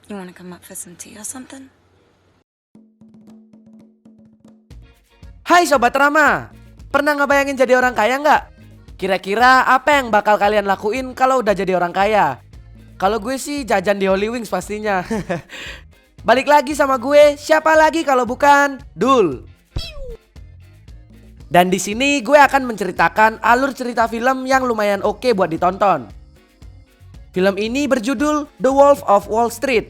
You wanna come up for some tea or something? Hai Sobat Rama, pernah ngebayangin jadi orang kaya nggak? Kira-kira apa yang bakal kalian lakuin kalau udah jadi orang kaya? Kalau gue sih jajan di Holy Wings pastinya. Balik lagi sama gue, siapa lagi kalau bukan Dul. Dan di sini gue akan menceritakan alur cerita film yang lumayan oke buat ditonton. Film ini berjudul The Wolf of Wall Street.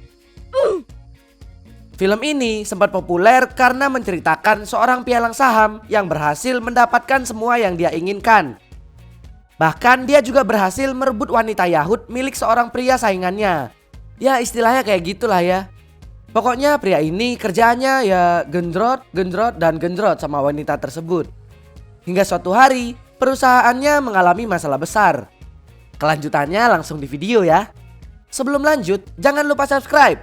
Film ini sempat populer karena menceritakan seorang pialang saham yang berhasil mendapatkan semua yang dia inginkan. Bahkan dia juga berhasil merebut wanita Yahud milik seorang pria saingannya. Ya istilahnya kayak gitulah ya. Pokoknya pria ini kerjaannya ya gendrot, dan gendrot sama wanita tersebut. Hingga suatu hari perusahaannya mengalami masalah besar. Kelanjutannya langsung di video ya. Sebelum lanjut jangan lupa subscribe.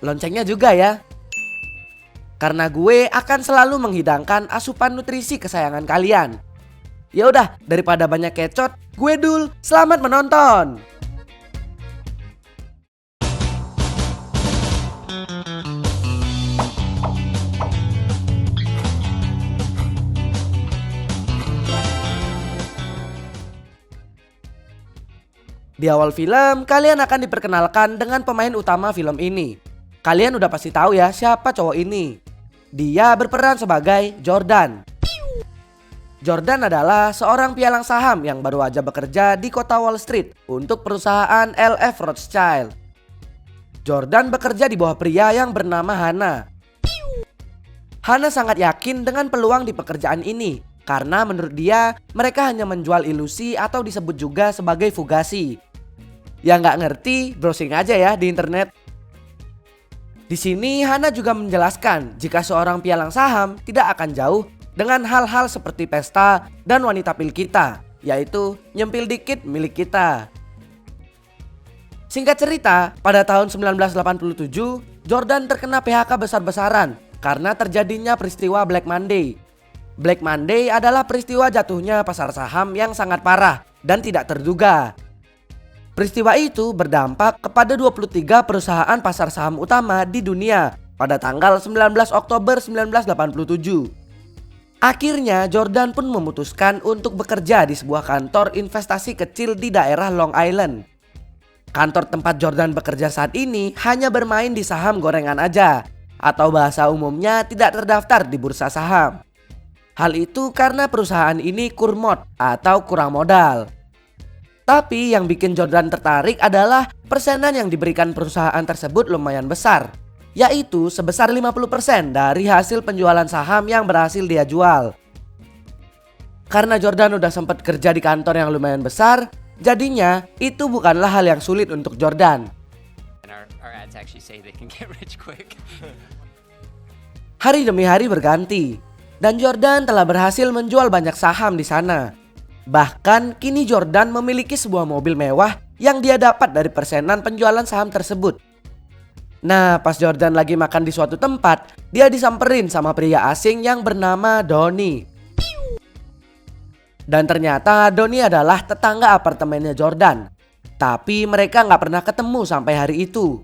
Loncengnya juga ya. Karena gue akan selalu menghidangkan asupan nutrisi kesayangan kalian. Ya udah, daripada banyak kecot, gue Dul, selamat menonton. Di awal film, kalian akan diperkenalkan dengan pemain utama film ini. Kalian udah pasti tahu ya siapa cowok ini. Dia berperan sebagai Jordan. Jordan adalah seorang pialang saham yang baru aja bekerja di kota Wall Street untuk perusahaan LF Rothschild. Jordan bekerja di bawah pria yang bernama Hannah. Hannah sangat yakin dengan peluang di pekerjaan ini karena menurut dia mereka hanya menjual ilusi atau disebut juga sebagai fugasi. Yang nggak ngerti browsing aja ya di internet. Di sini Hannah juga menjelaskan jika seorang pialang saham tidak akan jauh dengan hal-hal seperti pesta dan wanita pil kita, yaitu nyempil dikit milik kita. Singkat cerita, pada tahun 1987, Jordan terkena PHK besar-besaran karena terjadinya peristiwa Black Monday. Black Monday adalah peristiwa jatuhnya pasar saham yang sangat parah dan tidak terduga. Peristiwa itu berdampak kepada 23 perusahaan pasar saham utama di dunia pada tanggal 19 Oktober 1987. Akhirnya Jordan pun memutuskan untuk bekerja di sebuah kantor investasi kecil di daerah Long Island. Kantor tempat Jordan bekerja saat ini hanya bermain di saham gorengan aja, atau bahasa umumnya tidak terdaftar di bursa saham. Hal itu karena perusahaan ini kurmod atau kurang modal. Tapi yang bikin Jordan tertarik adalah persenan yang diberikan perusahaan tersebut lumayan besar, yaitu sebesar 50% dari hasil penjualan saham yang berhasil dia jual. Karena Jordan udah sempat kerja di kantor yang lumayan besar, jadinya itu bukanlah hal yang sulit untuk Jordan. Hari demi hari berganti, dan Jordan telah berhasil menjual banyak saham di sana. Bahkan kini Jordan memiliki sebuah mobil mewah yang dia dapat dari persenan penjualan saham tersebut. Nah, pas Jordan lagi makan di suatu tempat, dia disamperin sama pria asing yang bernama Donnie. Dan ternyata Donnie adalah tetangga apartemennya Jordan. Tapi mereka nggak pernah ketemu sampai hari itu.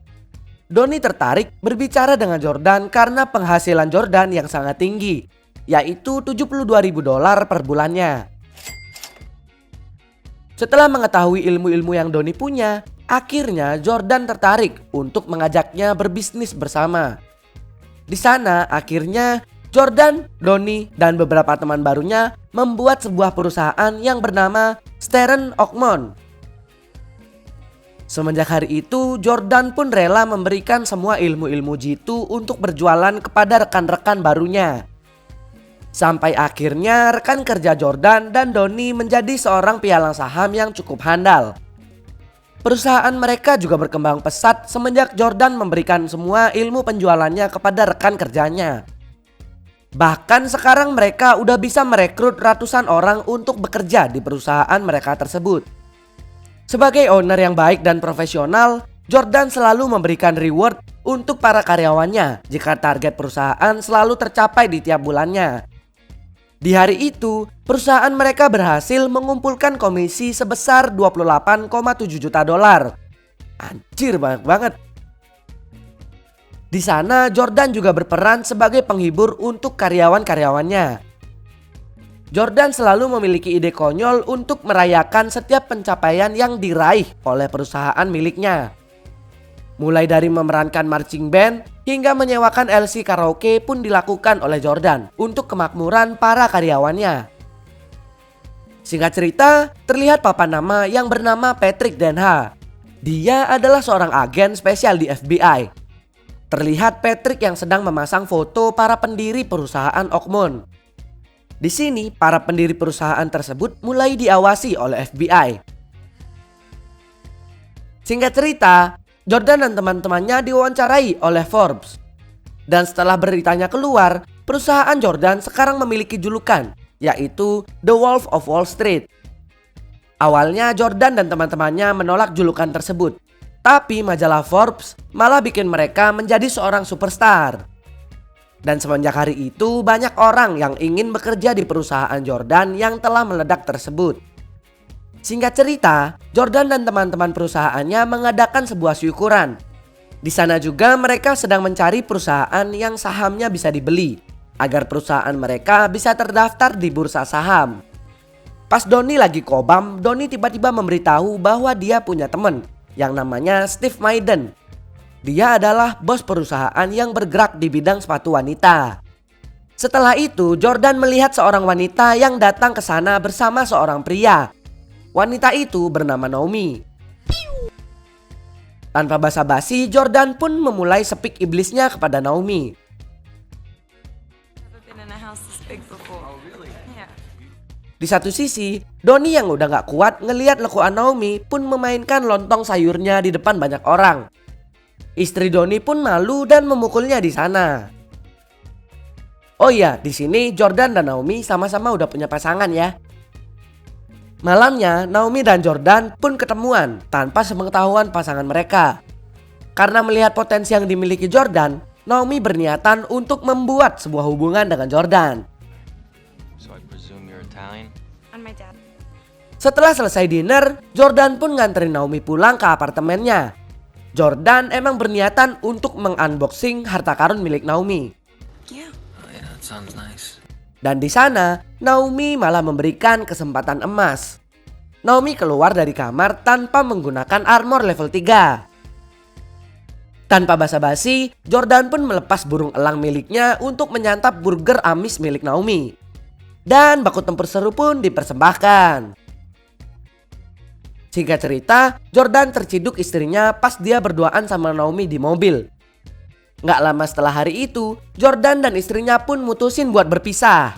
Donnie tertarik berbicara dengan Jordan karena penghasilan Jordan yang sangat tinggi, yaitu $72.000 per bulannya. Setelah mengetahui ilmu-ilmu yang Donnie punya, akhirnya Jordan tertarik untuk mengajaknya berbisnis bersama. Di sana akhirnya Jordan, Donnie, dan beberapa teman barunya membuat sebuah perusahaan yang bernama Stern Oakmont. Semenjak hari itu Jordan pun rela memberikan semua ilmu-ilmu jitu untuk berjualan kepada rekan-rekan barunya. Sampai akhirnya rekan kerja Jordan dan Donnie menjadi seorang pialang saham yang cukup handal. Perusahaan mereka juga berkembang pesat semenjak Jordan memberikan semua ilmu penjualannya kepada rekan kerjanya. Bahkan sekarang mereka udah bisa merekrut ratusan orang untuk bekerja di perusahaan mereka tersebut. Sebagai owner yang baik dan profesional, Jordan selalu memberikan reward untuk para karyawannya jika target perusahaan selalu tercapai di tiap bulannya. Di hari itu, perusahaan mereka berhasil mengumpulkan komisi sebesar $28,7 juta. Anjir, banyak banget. Di sana Jordan juga berperan sebagai penghibur untuk karyawan-karyawannya. Jordan selalu memiliki ide konyol untuk merayakan setiap pencapaian yang diraih oleh perusahaan miliknya. Mulai dari memerankan marching band hingga menyewakan LC karaoke pun dilakukan oleh Jordan untuk kemakmuran para karyawannya. Singkat cerita, terlihat papan nama yang bernama Patrick Denha. Dia adalah seorang agen spesial di FBI. Terlihat Patrick yang sedang memasang foto para pendiri perusahaan Oakmont. Di sini, para pendiri perusahaan tersebut mulai diawasi oleh FBI. Singkat cerita, Jordan dan teman-temannya diwawancarai oleh Forbes. Dan setelah beritanya keluar, perusahaan Jordan sekarang memiliki julukan, yaitu The Wolf of Wall Street. Awalnya Jordan dan teman-temannya menolak julukan tersebut. Tapi majalah Forbes malah bikin mereka menjadi seorang superstar. Dan semenjak hari itu banyak orang yang ingin bekerja di perusahaan Jordan yang telah meledak tersebut. Singkat cerita, Jordan dan teman-teman perusahaannya mengadakan sebuah syukuran. Di sana juga mereka sedang mencari perusahaan yang sahamnya bisa dibeli, agar perusahaan mereka bisa terdaftar di bursa saham. Pas Donnie lagi kobam, Donnie tiba-tiba memberitahu bahwa dia punya teman yang namanya Steve Maiden. Dia adalah bos perusahaan yang bergerak di bidang sepatu wanita. Setelah itu, Jordan melihat seorang wanita yang datang ke sana bersama seorang pria. Wanita itu bernama Naomi. Tanpa basa-basi, Jordan pun memulai sepik iblisnya kepada Naomi. Di satu sisi, Donnie yang udah gak kuat ngelihat lekuan Naomi pun memainkan lontong sayurnya di depan banyak orang. Istri Donnie pun malu dan memukulnya di sana. Oh iya, di sini Jordan dan Naomi sama-sama udah punya pasangan ya. Malamnya, Naomi dan Jordan pun ketemuan tanpa sepengetahuan pasangan mereka. Karena melihat potensi yang dimiliki Jordan, Naomi berniatan untuk membuat sebuah hubungan dengan Jordan. Setelah selesai dinner, Jordan pun nganterin Naomi pulang ke apartemennya. Jordan emang berniatan untuk mengunboxing harta karun milik Naomi. That sounds nice. Dan di sana, Naomi malah memberikan kesempatan emas. Naomi keluar dari kamar tanpa menggunakan armor level 3. Tanpa basa-basi, Jordan pun melepas burung elang miliknya untuk menyantap burger amis milik Naomi. Dan baku tempur seru pun dipersembahkan. Singkat cerita, Jordan terciduk istrinya pas dia berduaan sama Naomi di mobil. Gak lama setelah hari itu, Jordan dan istrinya pun mutusin buat berpisah.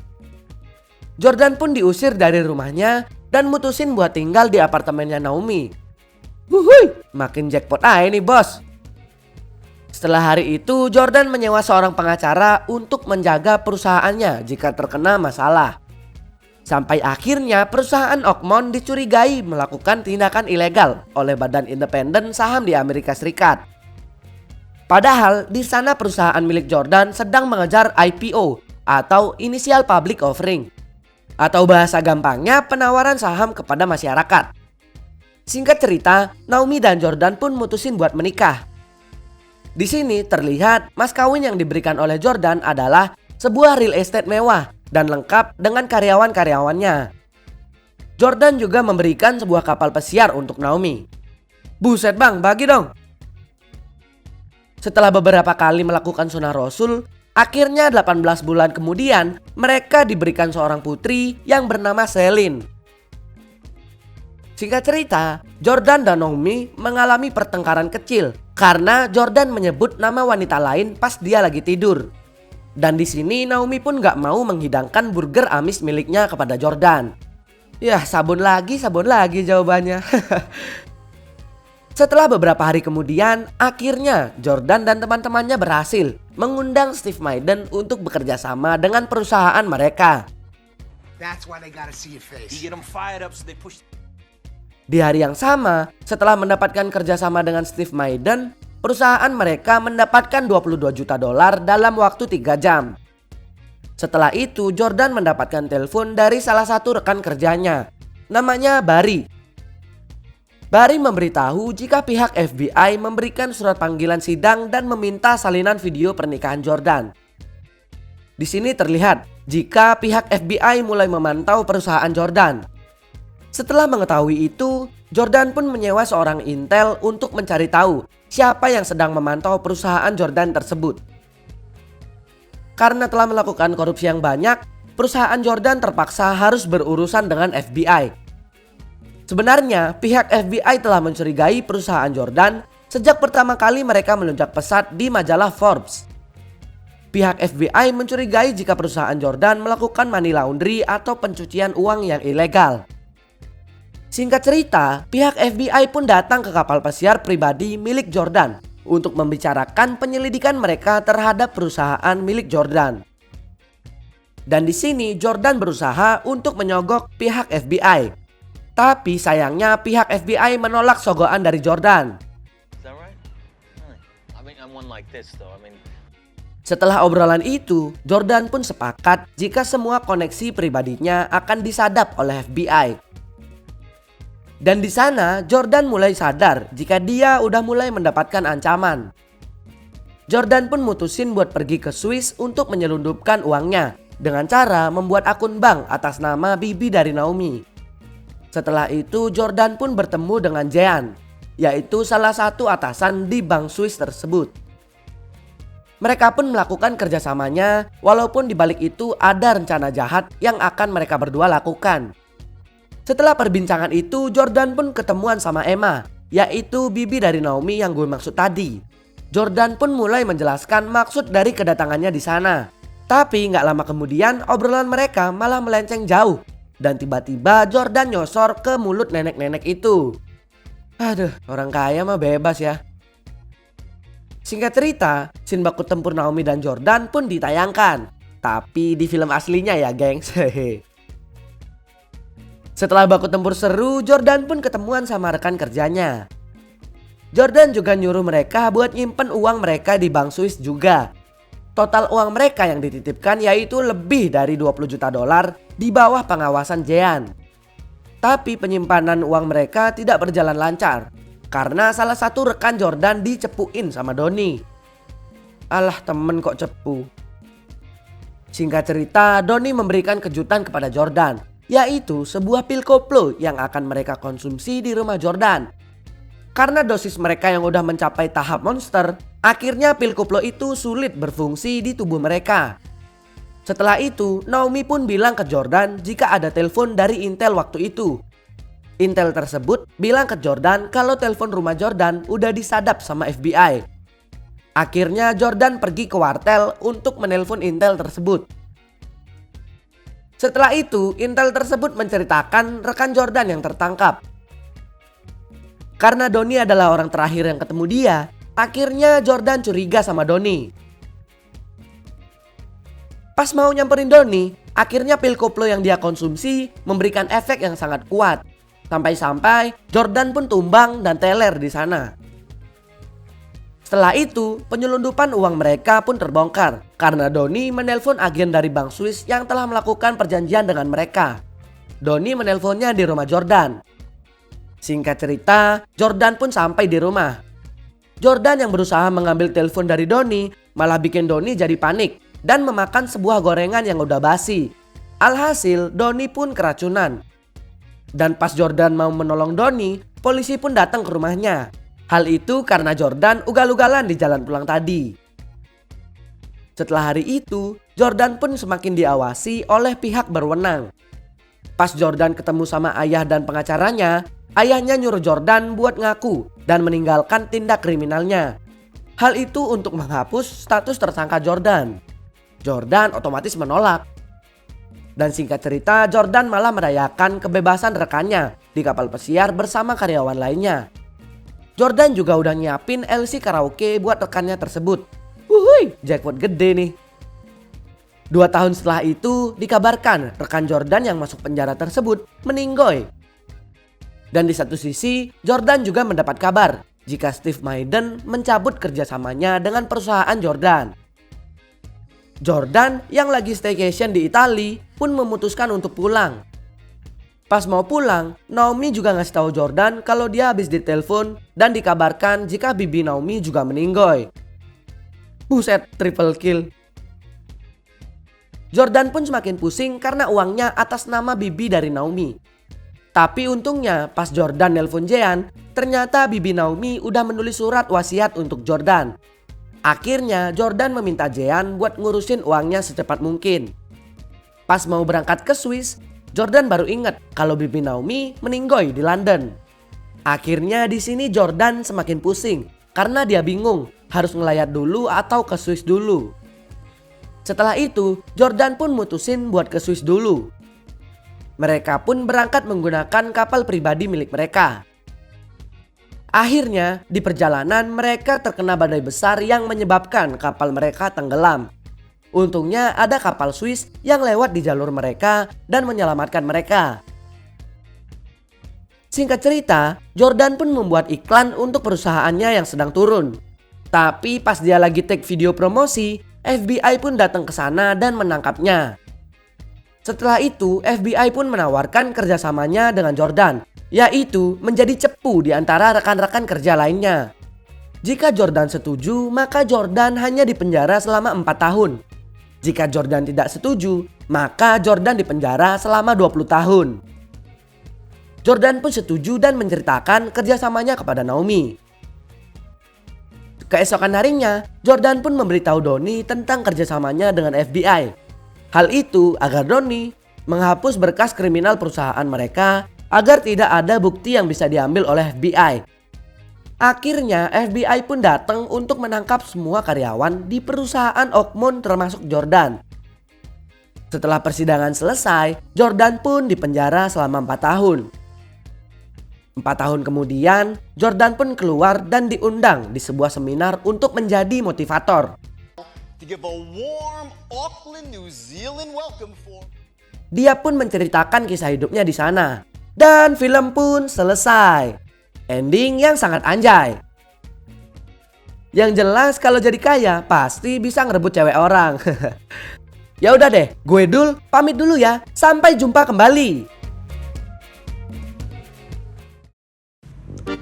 Jordan pun diusir dari rumahnya dan mutusin buat tinggal di apartemennya Naomi. Wuhui, makin jackpot aja nih bos. Setelah hari itu, Jordan menyewa seorang pengacara untuk menjaga perusahaannya jika terkena masalah. Sampai akhirnya perusahaan Oakmont dicurigai melakukan tindakan ilegal oleh Badan Independen Saham di Amerika Serikat. Padahal di sana perusahaan milik Jordan sedang mengejar IPO atau Initial Public Offering. Atau bahasa gampangnya penawaran saham kepada masyarakat. Singkat cerita, Naomi dan Jordan pun mutusin buat menikah. Di sini terlihat mas kawin yang diberikan oleh Jordan adalah sebuah real estate mewah dan lengkap dengan karyawan-karyawannya. Jordan juga memberikan sebuah kapal pesiar untuk Naomi. Buset bang, bagi dong. Setelah beberapa kali melakukan sunah rasul, akhirnya 18 bulan kemudian mereka diberikan seorang putri yang bernama Celine. Singkat cerita, Jordan dan Naomi mengalami pertengkaran kecil karena Jordan menyebut nama wanita lain pas dia lagi tidur. Dan di sini Naomi pun gak mau menghidangkan burger amis miliknya kepada Jordan. Yah, sabun lagi jawabannya. Setelah beberapa hari kemudian, akhirnya Jordan dan teman-temannya berhasil mengundang Steve Maiden untuk bekerja sama dengan perusahaan mereka. Di hari yang sama, setelah mendapatkan kerjasama dengan Steve Maiden, perusahaan mereka mendapatkan $22 juta dalam waktu 3 jam. Setelah itu, Jordan mendapatkan telepon dari salah satu rekan kerjanya, namanya Barry. Barry memberitahu jika pihak FBI memberikan surat panggilan sidang dan meminta salinan video pernikahan Jordan. Di sini terlihat jika pihak FBI mulai memantau perusahaan Jordan. Setelah mengetahui itu, Jordan pun menyewa seorang intel untuk mencari tahu siapa yang sedang memantau perusahaan Jordan tersebut. Karena telah melakukan korupsi yang banyak, perusahaan Jordan terpaksa harus berurusan dengan FBI. Sebenarnya, pihak FBI telah mencurigai perusahaan Jordan sejak pertama kali mereka melunjak pesat di majalah Forbes. Pihak FBI mencurigai jika perusahaan Jordan melakukan money laundry atau pencucian uang yang ilegal. Singkat cerita, pihak FBI pun datang ke kapal pesiar pribadi milik Jordan untuk membicarakan penyelidikan mereka terhadap perusahaan milik Jordan. Dan di sini Jordan berusaha untuk menyogok pihak FBI. Tapi sayangnya pihak FBI menolak sogokan dari Jordan. Setelah obrolan itu, Jordan pun sepakat jika semua koneksi pribadinya akan disadap oleh FBI. Dan di sana Jordan mulai sadar jika dia udah mulai mendapatkan ancaman. Jordan pun mutusin buat pergi ke Swiss untuk menyelundupkan uangnya dengan cara membuat akun bank atas nama bibi dari Naomi. Setelah itu Jordan pun bertemu dengan Jean, yaitu salah satu atasan di bank Swiss tersebut. Mereka pun melakukan kerjasamanya walaupun di balik itu ada rencana jahat yang akan mereka berdua lakukan. Setelah perbincangan itu Jordan pun ketemuan sama Emma, yaitu bibi dari Naomi yang gue maksud tadi. Jordan pun mulai menjelaskan maksud dari kedatangannya di sana. Tapi gak lama kemudian obrolan mereka malah melenceng jauh. Dan tiba-tiba Jordan nyosor ke mulut nenek-nenek itu. Aduh, orang kaya mah bebas ya. Singkat cerita, scene baku tempur Naomi dan Jordan pun ditayangkan. Tapi di film aslinya ya gengs. Setelah baku tempur seru, Jordan pun ketemuan sama rekan kerjanya. Jordan juga nyuruh mereka buat nyimpen uang mereka di bank Swiss juga. Total uang mereka yang dititipkan yaitu lebih dari 20 juta dolar di bawah pengawasan Jean. Tapi penyimpanan uang mereka tidak berjalan lancar karena salah satu rekan Jordan dicepuin sama Donnie. Alah, temen kok cepu. Singkat cerita, Donnie memberikan kejutan kepada Jordan, yaitu sebuah pil koplo yang akan mereka konsumsi di rumah Jordan. Karena dosis mereka yang udah mencapai tahap monster, akhirnya pil koplo itu sulit berfungsi di tubuh mereka. Setelah itu, Naomi pun bilang ke Jordan jika ada telepon dari intel waktu itu. Intel tersebut bilang ke Jordan kalau telepon rumah Jordan udah disadap sama FBI. Akhirnya Jordan pergi ke wartel untuk menelpon intel tersebut. Setelah itu, intel tersebut menceritakan rekan Jordan yang tertangkap. Karena Donnie adalah orang terakhir yang ketemu dia, akhirnya Jordan curiga sama Donnie. Pas mau nyamperin Donnie, akhirnya pil koplo yang dia konsumsi memberikan efek yang sangat kuat. Sampai-sampai Jordan pun tumbang dan teler di sana. Setelah itu, penyelundupan uang mereka pun terbongkar karena Donnie menelpon agen dari bank Swiss yang telah melakukan perjanjian dengan mereka. Donnie menelponnya di rumah Jordan. Singkat cerita, Jordan pun sampai di rumah. Jordan yang berusaha mengambil telepon dari Donnie malah bikin Donnie jadi panik dan memakan sebuah gorengan yang udah basi. Alhasil, Donnie pun keracunan. Dan pas Jordan mau menolong Donnie, polisi pun datang ke rumahnya. Hal itu karena Jordan ugal-ugalan di jalan pulang tadi. Setelah hari itu, Jordan pun semakin diawasi oleh pihak berwenang. Pas Jordan ketemu sama ayah dan pengacaranya, ayahnya nyuruh Jordan buat ngaku dan meninggalkan tindak kriminalnya. Hal itu untuk menghapus status tersangka Jordan. Jordan otomatis menolak. Dan singkat cerita, Jordan malah merayakan kebebasan rekannya di kapal pesiar bersama karyawan lainnya. Jordan juga udah nyiapin LC karaoke buat rekannya tersebut. Wuhui, jackpot gede nih. 2 tahun setelah itu, dikabarkan rekan Jordan yang masuk penjara tersebut meninggoy. Dan di satu sisi, Jordan juga mendapat kabar jika Steve Maiden mencabut kerjasamanya dengan perusahaan Jordan. Jordan yang lagi staycation di Italia pun memutuskan untuk pulang. Pas mau pulang, Naomi juga ngasih tahu Jordan kalau dia habis ditelepon dan dikabarkan jika bibi Naomi juga meninggoy. Buset, triple kill. Jordan pun semakin pusing karena uangnya atas nama bibi dari Naomi. Tapi untungnya pas Jordan nelpon Jean, ternyata bibi Naomi udah menulis surat wasiat untuk Jordan. Akhirnya Jordan meminta Jean buat ngurusin uangnya secepat mungkin. Pas mau berangkat ke Swiss, Jordan baru ingat kalau bibi Naomi meninggoy di London. Akhirnya di sini Jordan semakin pusing karena dia bingung harus ngelayat dulu atau ke Swiss dulu. Setelah itu, Jordan pun mutusin buat ke Swiss dulu. Mereka pun berangkat menggunakan kapal pribadi milik mereka. Akhirnya, di perjalanan mereka terkena badai besar yang menyebabkan kapal mereka tenggelam. Untungnya ada kapal Swiss yang lewat di jalur mereka dan menyelamatkan mereka. Singkat cerita, Jordan pun membuat iklan untuk perusahaannya yang sedang turun. Tapi pas dia lagi take video promosi, FBI pun datang ke sana dan menangkapnya. Setelah itu, FBI pun menawarkan kerjasamanya dengan Jordan, yaitu menjadi cepu di antara rekan-rekan kerja lainnya. Jika Jordan setuju, maka Jordan hanya dipenjara selama 4 tahun. Jika Jordan tidak setuju, maka Jordan dipenjara selama 20 tahun. Jordan pun setuju dan menceritakan kerjasamanya kepada Naomi. Keesokan harinya, Jordan pun memberitahu Donnie tentang kerjasamanya dengan FBI. Hal itu agar Donnie menghapus berkas kriminal perusahaan mereka agar tidak ada bukti yang bisa diambil oleh FBI. Akhirnya FBI pun datang untuk menangkap semua karyawan di perusahaan Oakmont termasuk Jordan. Setelah persidangan selesai, Jordan pun dipenjara selama 4 tahun. 4 tahun kemudian, Jordan pun keluar dan diundang di sebuah seminar untuk menjadi motivator. Dia pun menceritakan kisah hidupnya di sana. Dan film pun selesai. Ending yang sangat anjay. Yang jelas kalau jadi kaya pasti bisa ngerebut cewek orang. Ya udah deh, gue Dul pamit dulu ya. Sampai jumpa kembali.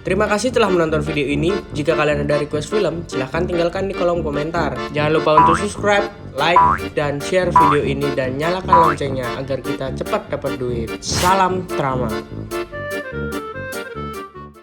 Terima kasih telah menonton video ini. Jika kalian ada request film, silahkan tinggalkan di kolom komentar. Jangan lupa untuk subscribe, like, dan share video ini dan nyalakan loncengnya agar kita cepat dapat duit. Salam drama.